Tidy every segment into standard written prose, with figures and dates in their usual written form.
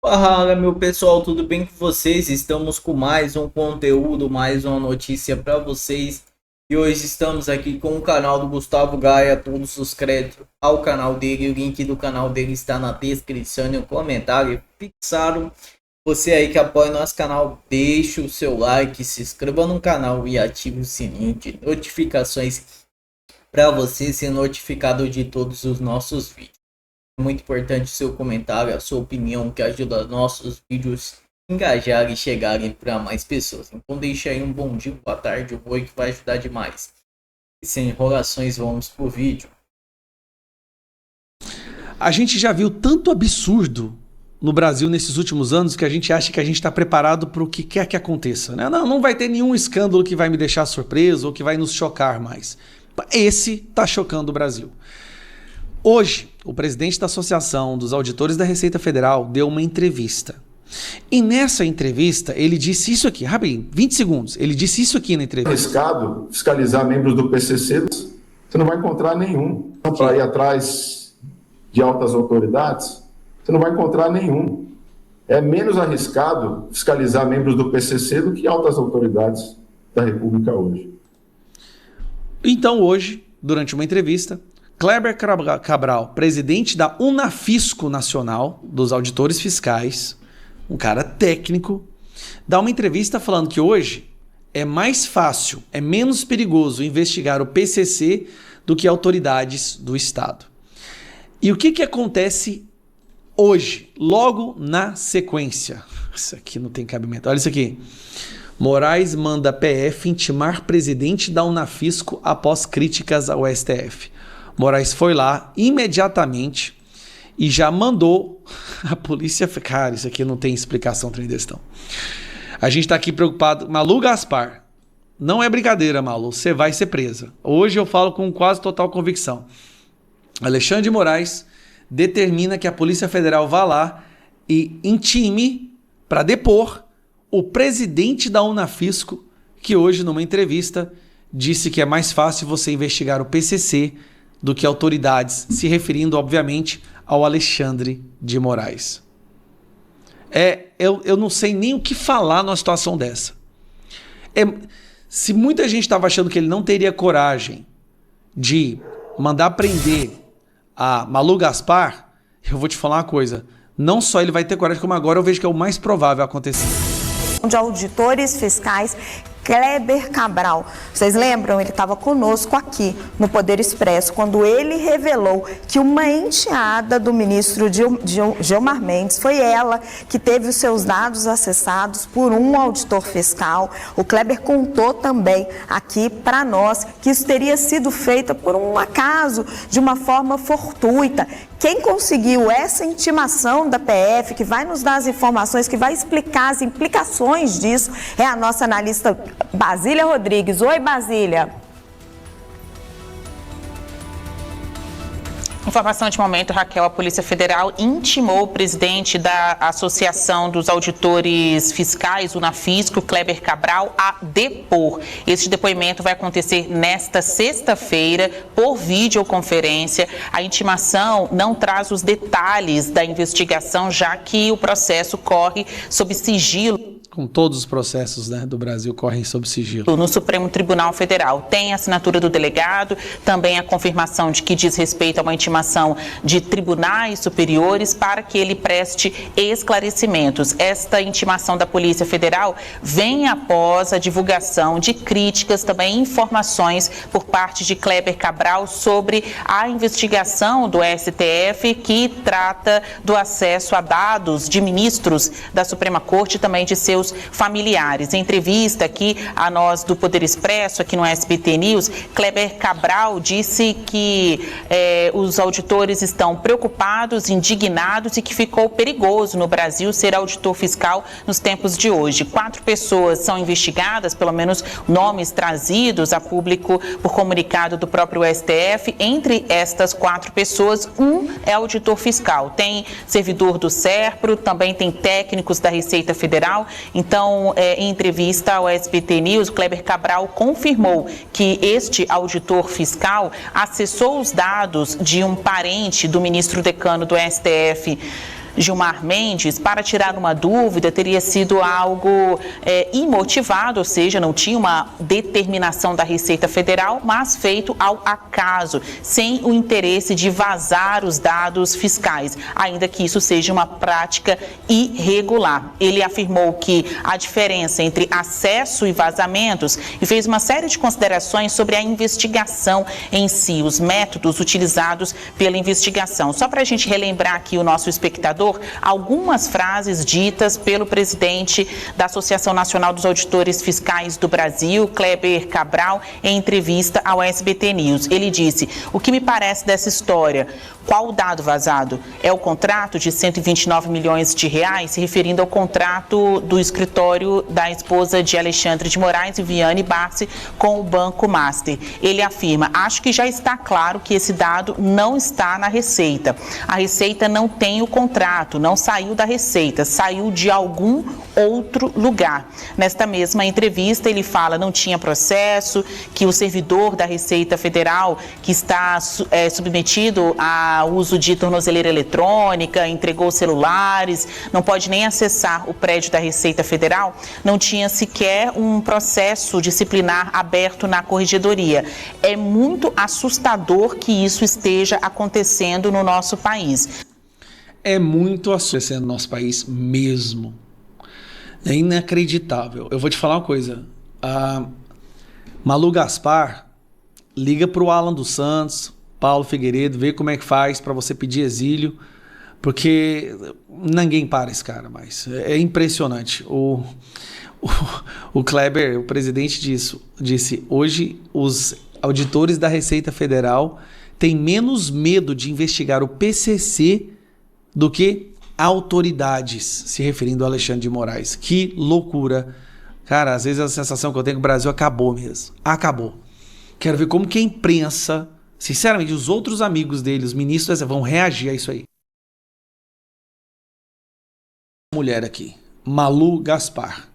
Fala, meu pessoal, tudo bem com vocês? Estamos com mais um conteúdo, mais uma notícia para vocês. E hoje estamos aqui com o canal do Gustavo Gaia, todos os créditos ao canal dele. O link do canal dele está na descrição e no comentário fixado. Você aí que apoia nosso canal, deixa o seu like, se inscreva no canal e ative o sininho de notificações para você ser notificado de todos os nossos vídeos. Muito importante o seu comentário, a sua opinião, que ajuda nossos vídeos a engajar e chegarem para mais pessoas. Então deixa aí um bom dia, boa tarde, boa noite, que vai ajudar demais. E sem enrolações, vamos pro vídeo. A gente já viu tanto absurdo no Brasil nesses últimos anos que a gente acha que a gente está preparado para o que quer que aconteça, né? Não vai ter nenhum escândalo que vai me deixar surpreso ou que vai nos chocar mais. Esse está chocando o Brasil. Hoje, o presidente da Associação dos Auditores da Receita Federal deu uma entrevista. E nessa entrevista, ele disse isso aqui, rapidinho, 20 segundos. Ele disse isso aqui na entrevista. Arriscado fiscalizar membros do PCC, você não vai encontrar nenhum. Para ir atrás de altas autoridades, você não vai encontrar nenhum. É menos arriscado fiscalizar membros do PCC do que altas autoridades da República hoje. Então, hoje, durante uma entrevista, Kleber Cabral, presidente da Unafisco Nacional, dos Auditores Fiscais, um cara técnico, dá uma entrevista falando que hoje é mais fácil, é menos perigoso investigar o PCC do que autoridades do Estado. E o que acontece hoje, logo na sequência? Isso aqui não tem cabimento. Olha isso aqui. Moraes manda a PF intimar presidente da Unafisco após críticas ao STF. Moraes foi lá imediatamente e já mandou a polícia... Cara, isso aqui não tem explicação, trem desse não. A gente tá aqui preocupado. Malu Gaspar, não é brincadeira, Malu, você vai ser presa. Hoje eu falo com quase total convicção. Alexandre de Moraes determina que a Polícia Federal vá lá e intime para depor o presidente da Unafisco, que hoje, numa entrevista, disse que é mais fácil você investigar o PCC do que autoridades, se referindo, obviamente, ao Alexandre de Moraes. Eu não sei nem o que falar numa situação dessa. Se muita gente estava achando que ele não teria coragem de mandar prender a Malu Gaspar, eu vou te falar uma coisa. Não só ele vai ter coragem, como agora eu vejo que é o mais provável acontecer. De auditores fiscais, Kleber Cabral. Vocês lembram? Ele estava conosco aqui no Poder Expresso quando ele revelou que uma enteada do ministro Gilmar Mendes foi ela que teve os seus dados acessados por um auditor fiscal. O Kleber contou também aqui para nós que isso teria sido feito por um acaso, de uma forma fortuita. Quem conseguiu essa intimação da PF, que vai nos dar as informações, que vai explicar as implicações disso, é a nossa analista Basília Rodrigues. Oi, Basília. Informação de momento, Raquel, a Polícia Federal intimou o presidente da Associação dos Auditores Fiscais, Unafisco, Kleber Cabral, a depor. Este depoimento vai acontecer nesta sexta-feira por videoconferência. A intimação não traz os detalhes da investigação, já que o processo corre sob sigilo. Com todos os processos, né, do Brasil correm sob sigilo. No Supremo Tribunal Federal. Tem a assinatura do delegado, também a confirmação de que diz respeito a uma intimação de tribunais superiores para que ele preste esclarecimentos. Esta intimação da Polícia Federal vem após a divulgação de críticas, também informações por parte de Kleber Cabral sobre a investigação do STF que trata do acesso a dados de ministros da Suprema Corte e também de seus familiares. Em entrevista aqui a nós do Poder Expresso, aqui no SBT News, Kleber Cabral disse que os auditores estão preocupados, indignados e que ficou perigoso no Brasil ser auditor fiscal nos tempos de hoje. 4 pessoas são investigadas, pelo menos nomes trazidos a público por comunicado do próprio STF. Entre estas 4 pessoas, um é auditor fiscal. Tem servidor do SERPRO, também tem técnicos da Receita Federal. Então, em entrevista ao SBT News, Kleber Cabral confirmou que este auditor fiscal acessou os dados de um parente do ministro decano do STF, Gilmar Mendes, para tirar uma dúvida, teria sido algo imotivado, ou seja, não tinha uma determinação da Receita Federal, mas feito ao acaso, sem o interesse de vazar os dados fiscais, ainda que isso seja uma prática irregular. Ele afirmou que a diferença entre acesso e vazamentos e fez uma série de considerações sobre a investigação em si, os métodos utilizados pela investigação. Só para a gente relembrar aqui o nosso espectador, algumas frases ditas pelo presidente da Associação Nacional dos Auditores Fiscais do Brasil, Kleber Cabral, em entrevista ao SBT News. Ele disse: o que me parece dessa história? Qual o dado vazado? É o contrato de 129 milhões de reais, se referindo ao contrato do escritório da esposa de Alexandre de Moraes, Viviane Barsi, com o Banco Master. Ele afirma: acho que já está claro que esse dado não está na Receita. A Receita não tem o contrato, não saiu da Receita, saiu de algum outro lugar. Nesta mesma entrevista, ele fala: não tinha processo, que o servidor da Receita Federal, que está submetido a uso de tornozeleira eletrônica, entregou celulares, não pode nem acessar o prédio da Receita Federal, não tinha sequer um processo disciplinar aberto na corregedoria. É muito assustador que isso esteja acontecendo no nosso país. É muito assustador no nosso país mesmo. É inacreditável. Eu vou te falar uma coisa. A Malu Gaspar liga para o Alan dos Santos, Paulo Figueiredo, vê como é que faz para você pedir exílio, porque ninguém para esse cara mais. É impressionante. O Kleber, o presidente disse: hoje os auditores da Receita Federal têm menos medo de investigar o PCC do que autoridades, se referindo ao Alexandre de Moraes. Que loucura. Cara, às vezes a sensação que eu tenho é que o Brasil acabou mesmo. Acabou. Quero ver como que a imprensa, sinceramente, os outros amigos dele, os ministros, vão reagir a isso aí. Mulher aqui, Malu Gaspar.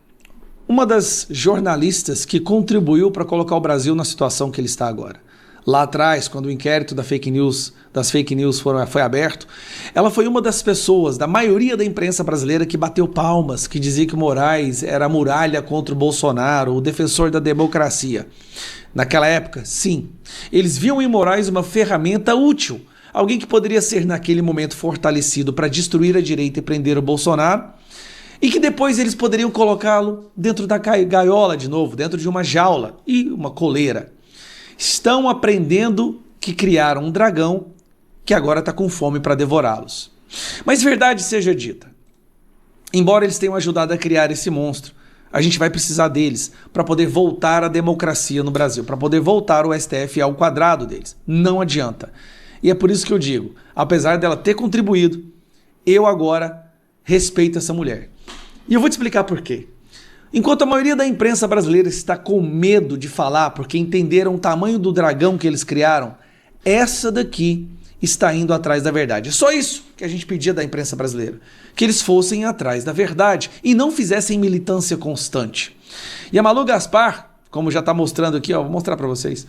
Uma das jornalistas que contribuiu para colocar o Brasil na situação que ele está agora. Lá atrás, quando o inquérito das fake news foi aberto, ela foi uma das pessoas, da maioria da imprensa brasileira, que bateu palmas, que dizia que o Moraes era a muralha contra o Bolsonaro, o defensor da democracia. Naquela época, sim, eles viam em Moraes uma ferramenta útil, alguém que poderia ser naquele momento fortalecido para destruir a direita e prender o Bolsonaro, e que depois eles poderiam colocá-lo dentro da gaiola de novo, dentro de uma jaula e uma coleira. Estão aprendendo que criaram um dragão que agora está com fome para devorá-los. Mas verdade seja dita, embora eles tenham ajudado a criar esse monstro, a gente vai precisar deles para poder voltar a democracia no Brasil, para poder voltar o STF ao quadrado deles. Não adianta. E é por isso que eu digo, apesar dela ter contribuído, eu agora respeito essa mulher. E eu vou te explicar por quê. Enquanto a maioria da imprensa brasileira está com medo de falar porque entenderam o tamanho do dragão que eles criaram, essa daqui está indo atrás da verdade. É só isso que a gente pedia da imprensa brasileira, que eles fossem atrás da verdade e não fizessem militância constante. E a Malu Gaspar, como já está mostrando aqui, vou mostrar para vocês.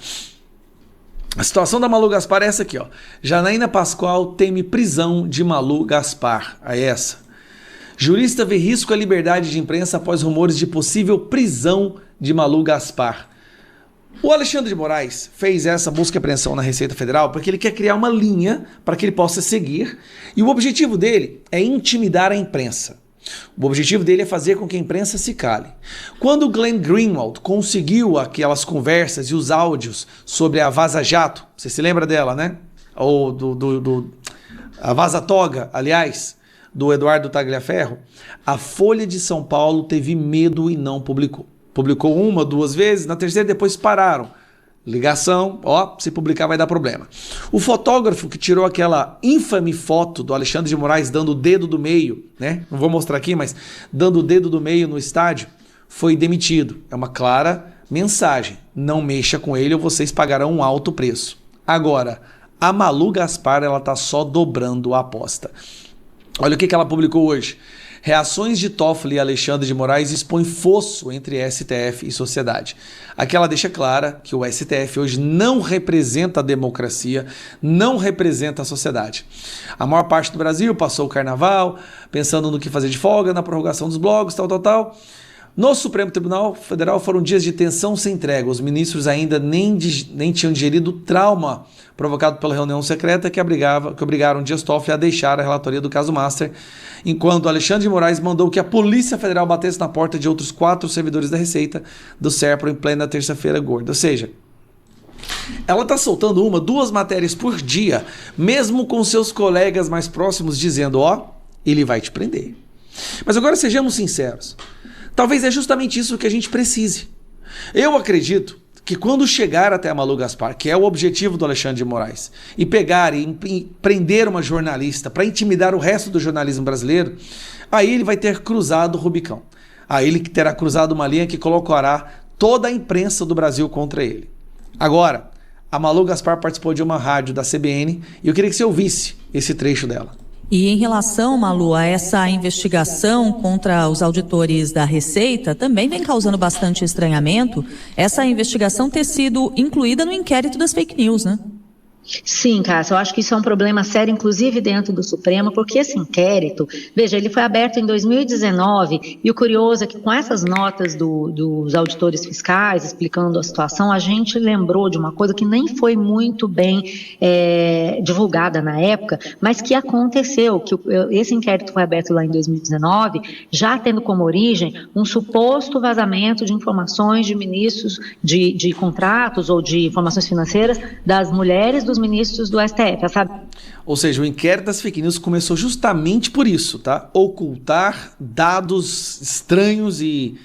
A situação da Malu Gaspar é essa aqui, Janaína Pascoal teme prisão de Malu Gaspar. É essa. Jurista vê risco à liberdade de imprensa após rumores de possível prisão de Malu Gaspar. O Alexandre de Moraes fez essa busca e apreensão na Receita Federal porque ele quer criar uma linha para que ele possa seguir, e o objetivo dele é intimidar a imprensa. O objetivo dele é fazer com que a imprensa se cale. Quando o Glenn Greenwald conseguiu aquelas conversas e os áudios sobre a Vaza Jato, você se lembra dela, né? Ou a Vaza Toga, aliás, do Eduardo Tagliaferro, a Folha de São Paulo teve medo e não publicou. Publicou uma, duas vezes, na terceira depois pararam. Ligação, se publicar vai dar problema. O fotógrafo que tirou aquela ínfame foto do Alexandre de Moraes dando o dedo do meio, né? Não vou mostrar aqui, mas dando o dedo do meio no estádio, foi demitido. É uma clara mensagem. Não mexa com ele ou vocês pagarão um alto preço. Agora, a Malu Gaspar, ela tá só dobrando a aposta. Olha o que ela publicou hoje. Reações de Toffoli e Alexandre de Moraes expõem fosso entre STF e sociedade. Aqui ela deixa clara que o STF hoje não representa a democracia, não representa a sociedade. A maior parte do Brasil passou o carnaval pensando no que fazer de folga, na prorrogação dos blocos, tal. No Supremo Tribunal Federal foram dias de tensão sem trégua. Os ministros ainda nem tinham digerido o trauma provocado pela reunião secreta que obrigaram Dias Toffoli a deixar a relatoria do caso Master, enquanto Alexandre de Moraes mandou que a Polícia Federal batesse na porta de outros 4 servidores da Receita do SERPRO em plena terça-feira gorda. Ou seja, ela está soltando 2 matérias por dia, mesmo com seus colegas mais próximos dizendo, ele vai te prender. Mas agora sejamos sinceros. Talvez é justamente isso que a gente precise. Eu acredito que quando chegar até a Malu Gaspar, que é o objetivo do Alexandre de Moraes, e pegar e prender uma jornalista para intimidar o resto do jornalismo brasileiro, aí ele vai ter cruzado o Rubicão. Aí ele terá cruzado uma linha que colocará toda a imprensa do Brasil contra ele. Agora, a Malu Gaspar participou de uma rádio da CBN e eu queria que você ouvisse esse trecho dela. E em relação, Malu, a essa investigação contra os auditores da Receita, também vem causando bastante estranhamento essa investigação ter sido incluída no inquérito das fake news, né? Sim, Cássia, eu acho que isso é um problema sério, inclusive dentro do Supremo, porque esse inquérito, veja, ele foi aberto em 2019 e o curioso é que com essas notas dos auditores fiscais explicando a situação, a gente lembrou de uma coisa que nem foi muito bem divulgada na época, mas que aconteceu, que esse inquérito foi aberto lá em 2019, já tendo como origem um suposto vazamento de informações de ministros de contratos ou de informações financeiras das mulheres dos ministros do STF, sabe? Ou seja, o inquérito das fake news começou justamente por isso, tá? Ocultar dados estranhos e,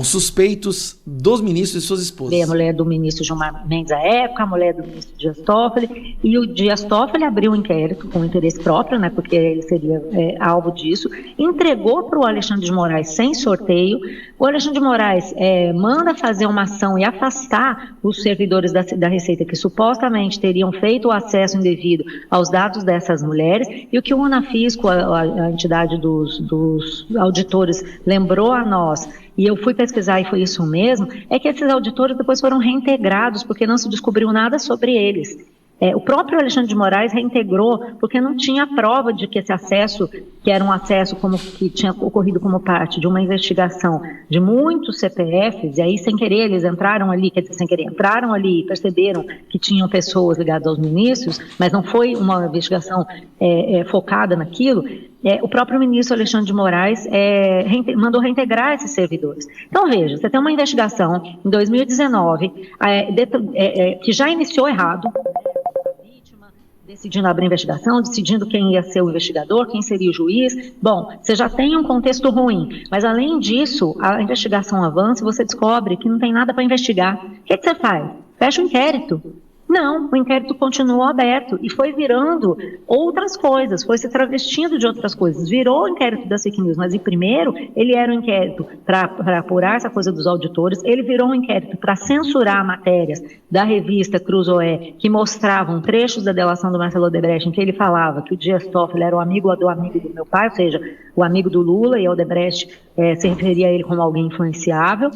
suspeitos dos ministros e suas esposas. A mulher do ministro Gilmar Mendes à época, a mulher do ministro Dias Toffoli, e o Dias Toffoli abriu um inquérito com interesse próprio, né, porque ele seria alvo disso, entregou para o Alexandre de Moraes sem sorteio. O Alexandre de Moraes manda fazer uma ação e afastar os servidores da Receita que supostamente teriam feito o acesso indevido aos dados dessas mulheres, e o que o Unafisco, a entidade dos auditores, lembrou a nós, e eu fui pesquisar e foi isso mesmo, é que esses auditores depois foram reintegrados porque não se descobriu nada sobre eles. O próprio Alexandre de Moraes reintegrou porque não tinha prova de que esse acesso, que era um acesso que tinha ocorrido como parte de uma investigação de muitos CPFs, e aí sem querer eles entraram ali e perceberam que tinham pessoas ligadas aos ministros, mas não foi uma investigação focada naquilo. O próprio ministro Alexandre de Moraes mandou reintegrar esses servidores. Então, veja, você tem uma investigação em 2019 que já iniciou errado, decidindo abrir investigação, decidindo quem ia ser o investigador, quem seria o juiz. Bom, você já tem um contexto ruim, mas além disso, a investigação avança e você descobre que não tem nada para investigar. O que você faz? Fecha o inquérito. Não, o inquérito continuou aberto e foi virando outras coisas, foi se travestindo de outras coisas. Virou o inquérito das fake news, mas primeiro ele era um inquérito para apurar essa coisa dos auditores, ele virou um inquérito para censurar matérias da revista Cruzoé que mostravam trechos da delação do Marcelo Odebrecht em que ele falava que o Dias Toffoli era o amigo do meu pai, ou seja, o amigo do Lula, e Odebrecht se referia a ele como alguém influenciável.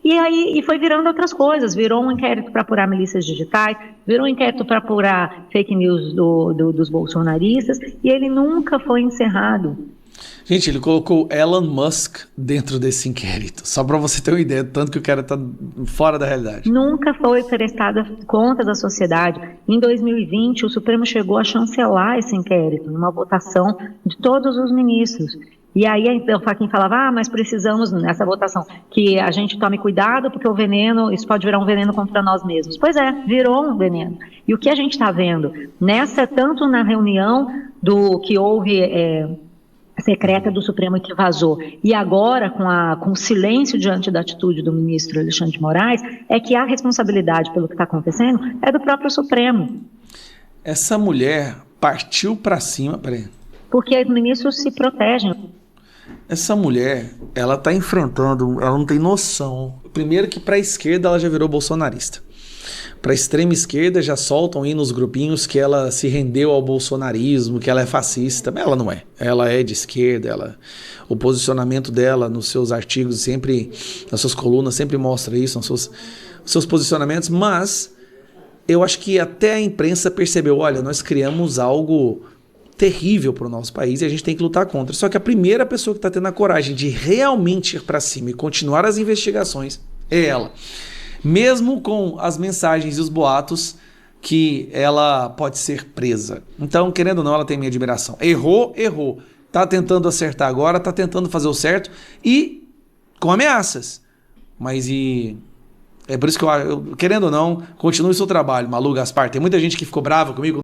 E foi virando outras coisas, virou um inquérito para apurar milícias digitais, virou um inquérito para apurar fake news dos bolsonaristas, e ele nunca foi encerrado. Gente, ele colocou Elon Musk dentro desse inquérito, só para você ter uma ideia, tanto que o cara tá fora da realidade. Nunca foi prestada contas à sociedade. Em 2020, o Supremo chegou a chancelar esse inquérito, numa votação de todos os ministros. E aí o Fachin falava, mas precisamos nessa votação que a gente tome cuidado porque o veneno, isso pode virar um veneno contra nós mesmos. Pois é, virou um veneno. E o que a gente está vendo tanto na reunião do que houve secreta do Supremo e que vazou, e agora com o silêncio diante da atitude do ministro Alexandre de Moraes, é que a responsabilidade pelo que está acontecendo é do próprio Supremo. Essa mulher partiu para cima, porque os ministros se protegem. Essa mulher, ela tá enfrentando, ela não tem noção. Primeiro que para a esquerda ela já virou bolsonarista. para a extrema esquerda já soltam aí nos grupinhos que ela se rendeu ao bolsonarismo, que ela é fascista. Mas ela não é. Ela é de esquerda. O posicionamento dela nos seus artigos, sempre, nas suas colunas, sempre mostra isso, nos seus posicionamentos. Mas eu acho que até a imprensa percebeu, olha, nós criamos algo terrível para o nosso país e a gente tem que lutar contra. Só que a primeira pessoa que está tendo a coragem de realmente ir para cima e continuar as investigações é ela. Mesmo com as mensagens e os boatos que ela pode ser presa. Então, querendo ou não, ela tem minha admiração. Errou. Tá tentando acertar agora, tá tentando fazer o certo e com ameaças. Mas é por isso que eu querendo ou não, continue o seu trabalho, Malu Gaspar. Tem muita gente que ficou brava comigo.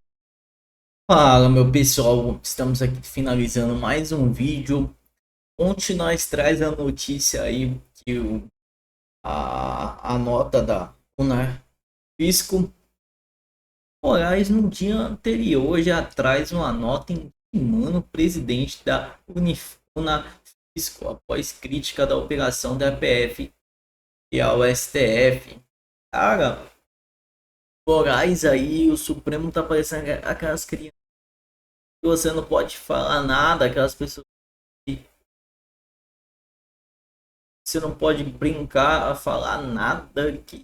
Fala, meu pessoal, estamos aqui finalizando mais um vídeo. Ontem nós traz a notícia aí que a nota da Unafisco Moraes no dia anterior já traz uma nota intimando o presidente da Unafisco após crítica da operação da PF e ao STF. Cara, Moraes aí, o Supremo tá parecendo aquelas crianças que você não pode falar nada, aquelas pessoas que você não pode brincar a falar nada, que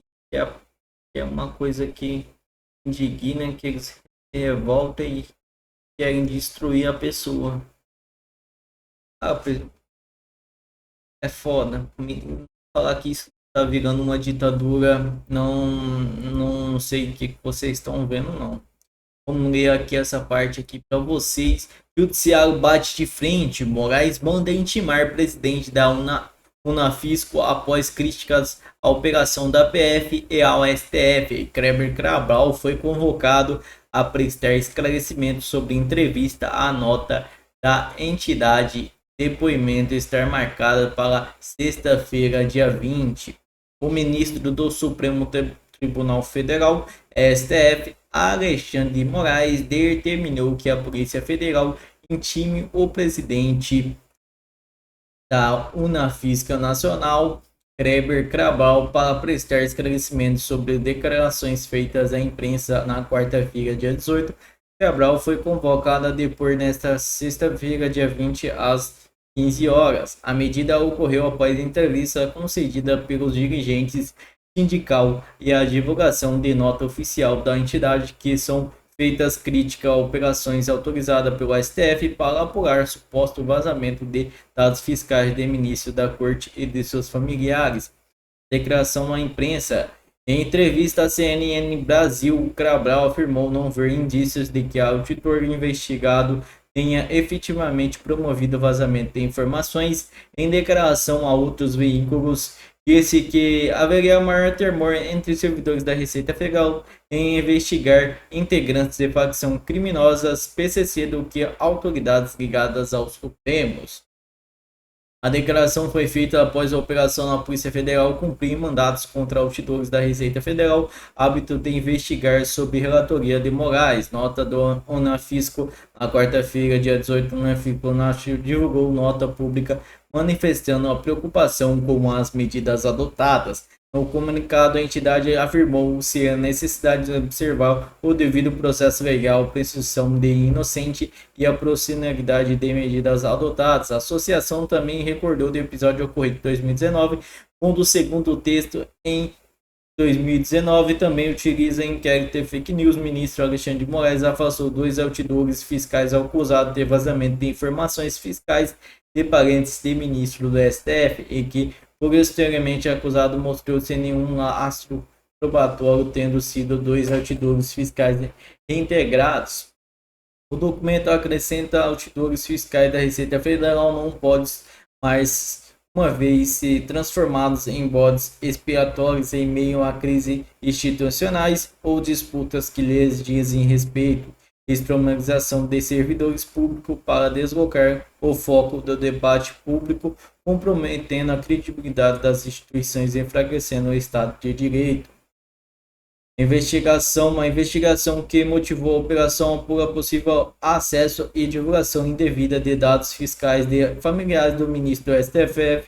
é uma coisa que indigna, que eles se revoltam e querem destruir a pessoa. É foda. Falar que isso tá virando uma ditadura, não sei o que vocês estão vendo, não. Vamos ler aqui essa parte aqui para vocês. Judiciário bate de frente. Moraes manda intimar presidente da Unafisco após críticas à operação da PF e ao STF. Kleber Cabral foi convocado a prestar esclarecimentos sobre entrevista à nota da entidade. Depoimento estar marcado para sexta-feira, dia 20. O ministro do Supremo Tribunal Federal, STF, Alexandre de Moraes, determinou que a Polícia Federal intime o presidente da Unafisco Nacional, Kleber Cabral, para prestar esclarecimentos sobre declarações feitas à imprensa na quarta-feira, dia 18. Cabral foi convocado a depor nesta sexta-feira, dia 20, às 15 horas. A medida ocorreu após entrevista concedida pelos dirigentes sindical e a divulgação de nota oficial da entidade que são feitas críticas a operações autorizadas pelo STF para apurar suposto vazamento de dados fiscais de ministro da Corte e de seus familiares. Declaração à imprensa. Em entrevista à CNN Brasil, Cabral afirmou não ver indícios de que o auditor investigado tenha efetivamente promovido vazamento de informações. Em declaração a outros veículos, disse que haveria maior temor entre servidores da Receita Federal em investigar integrantes de facção criminosas PCC do que autoridades ligadas aos Supremos. A declaração foi feita após a operação na Polícia Federal cumprir mandatos contra auditores da Receita Federal, hábito de investigar sob relatoria de Moraes. Nota do Unafisco. Na quarta-feira, dia 18, o Unafisco divulgou nota pública manifestando a preocupação com as medidas adotadas. No comunicado, a entidade afirmou-se a necessidade de observar o devido processo legal, presunção de inocente e a proporcionalidade de medidas adotadas. A associação também recordou do episódio ocorrido em 2019, quando o segundo texto em 2019 também utiliza inquérito de fake news. O ministro Alexandre de Moraes afastou 2 auditores fiscais acusados de vazamento de informações fiscais de parentes de ministro do STF e que posteriormente acusado mostrou sem nenhum lastro probatório, tendo sido 2 auditores fiscais reintegrados. O documento acrescenta auditores fiscais da Receita Federal não podem mais uma vez se transformados em bodes expiatórios em meio a crises institucionais ou disputas que lhes dizem respeito. Externalização de servidores públicos para deslocar o foco do debate público, comprometendo a credibilidade das instituições e enfraquecendo o Estado de Direito. Uma investigação que motivou a operação apura possível acesso e divulgação indevida de dados fiscais de familiares do ministro do STF,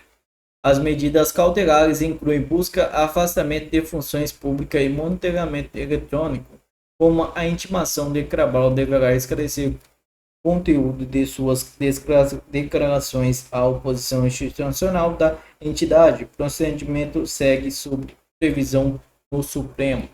As medidas cautelares incluem busca, afastamento de funções públicas e monitoramento eletrônico, como a intimação de Cabral deverá esclarecer o conteúdo de suas declarações à oposição institucional da entidade. O procedimento segue sob previsão no Supremo.